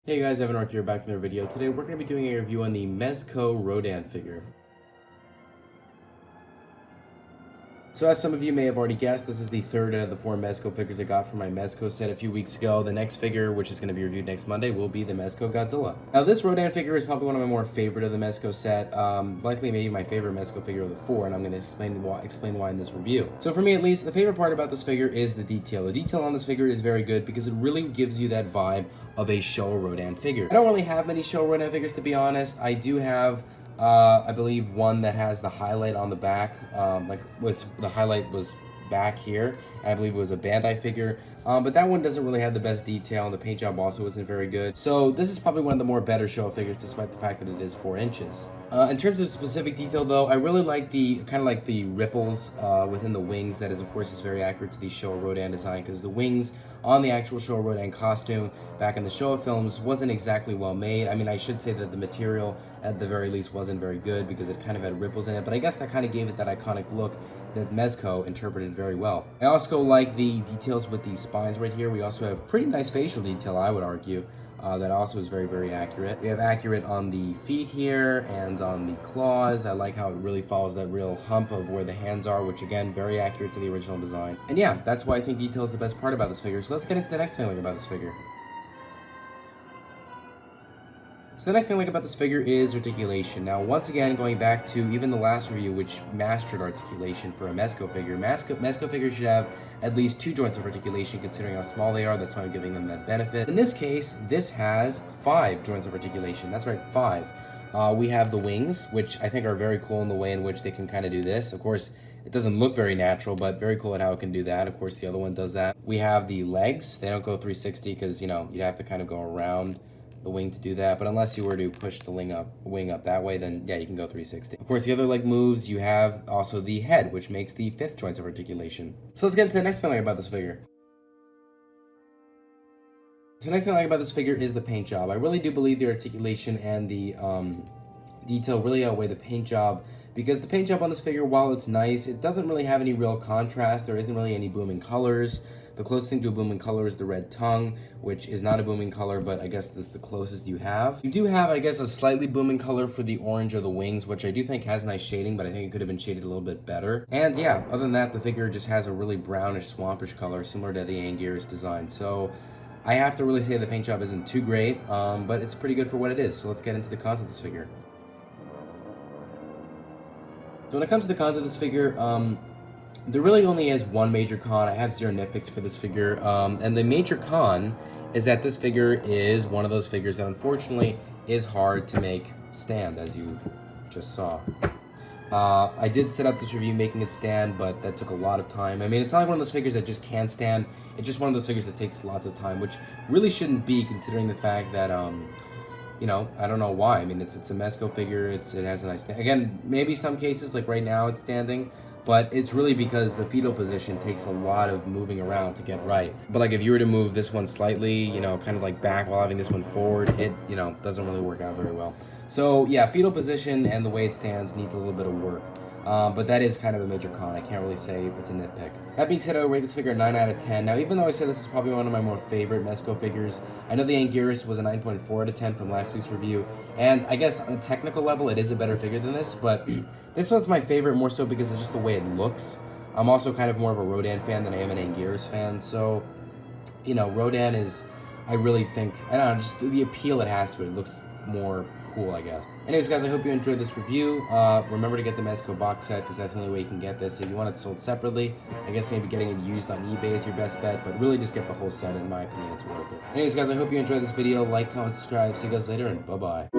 Hey guys, Evan Arc here, back in another video. Today we're going to be doing a review on the Mezco Rodan figure. So as some of you may have already guessed, this is the third out of the four Mezco figures I got from my Mezco set a few weeks ago. The next figure, which is going to be reviewed next Monday, will be the Mezco Godzilla. Now this Rodan figure is probably one of my more favorite of the Mezco set, likely maybe my favorite Mezco figure of the four, and I'm going to explain why in this review. So for me at least, the favorite part about this figure is the detail. The detail on this figure is very good because it really gives you that vibe of a Showa Rodan figure. I don't really have many Showa Rodan figures, to be honest. I do have I believe one that has the highlight on the back, the highlight was back here, and I believe it was a Bandai figure, but that one doesn't really have the best detail, and the paint job also wasn't very good. So this is probably one of the more better Showa figures, despite the fact that it is 4 inches. In terms of specific detail though, I really like the the ripples within the wings. That is, of course, is very accurate to the Showa Rodan design, because the wings on the actual Showa Rodan costume back in the Showa films wasn't exactly well made. I mean, I should say that the material at the very least wasn't very good because it kind of had ripples in it, but I guess that kind of gave it that iconic look that Mezco interpreted very well. I also like the details with these spines right here. We also have pretty nice facial detail, I would argue. That also is very, very accurate. We have accurate on the feet here and on the claws. I like how it really follows that real hump of where the hands are, which again, very accurate to the original design. And yeah, that's why I think detail is the best part about this figure. So let's get into the next thing I like about this figure. So the next thing I like about this figure is articulation. Now, once again, going back to even the last review, which mastered articulation for a Mezco figure, Mezco figures should have at least 2 joints of articulation, considering how small they are. That's why I'm giving them that benefit. In this case, this has 5 joints of articulation. That's right, 5. We have the wings, which I think are very cool in the way in which they can kind of do this. Of course, it doesn't look very natural, but very cool at how it can do that. Of course, the other one does that. We have the legs. They don't go 360 because, you know, you'd have to kind of go around the wing to do that, but unless you were to push the wing up that way, then yeah, you can go 360. Of course, the other leg moves. You have also the head, which makes the 5th joints of articulation. So let's get into the next thing I like about this figure. So the next thing I like about this figure is the paint job. I really do believe the articulation and the detail really outweigh the paint job, because the paint job on this figure, while it's nice, it doesn't really have any real contrast. There isn't really any booming colors. The closest thing to a booming color is the red tongue, which is not a booming color, but I guess that's the closest you have. You do have, I guess, a slightly booming color for the orange of the wings, which I do think has nice shading, but I think it could have been shaded a little bit better. And yeah, other than that, the figure just has a really brownish, swampish color, similar to the Anguirus design. So I have to really say the paint job isn't too great, but it's pretty good for what it is. So let's get into the cons of this figure. So when it comes to the cons of this figure, there really only is one major con. I have 0 nitpicks for this figure, and the major con is that this figure is one of those figures that unfortunately is hard to make stand, as you just saw. I did set up this review making it stand, but that took a lot of time. I mean, it's not like one of those figures that just can stand. It's just one of those figures that takes lots of time, which really shouldn't be, considering the fact that you know, I don't know why. I mean, it's a Mezco figure. It has a nice stand. Again, maybe some cases, like right now, it's standing, but it's really because the fetal position takes a lot of moving around to get right. But like if you were to move this one slightly, you know, kind of like back while having this one forward, it, you know, doesn't really work out very well. So yeah, fetal position and the way it stands needs a little bit of work. But that is kind of a major con. I can't really say it's a nitpick. That being said, I would rate this figure a 9 out of 10. Now, even though I said this is probably one of my more favorite Mezco figures, I know the Anguirus was a 9.4 out of 10 from last week's review, and I guess on a technical level, it is a better figure than this, but this one's my favorite more so because it's just the way it looks. I'm also kind of more of a Rodan fan than I am an Anguirus fan, so, you know, Rodan is, I really think, I don't know, just the appeal it has to it. It looks more cool, I guess. Anyways, guys, I hope you enjoyed this review. Remember to get the Mezco box set, because that's the only way you can get this. If you want it sold separately, I guess maybe getting it used on eBay is your best bet, but really just get the whole set. In my opinion, it's worth it. Anyways, guys, I hope you enjoyed this video. Like, comment, subscribe. See you guys later, and bye-bye.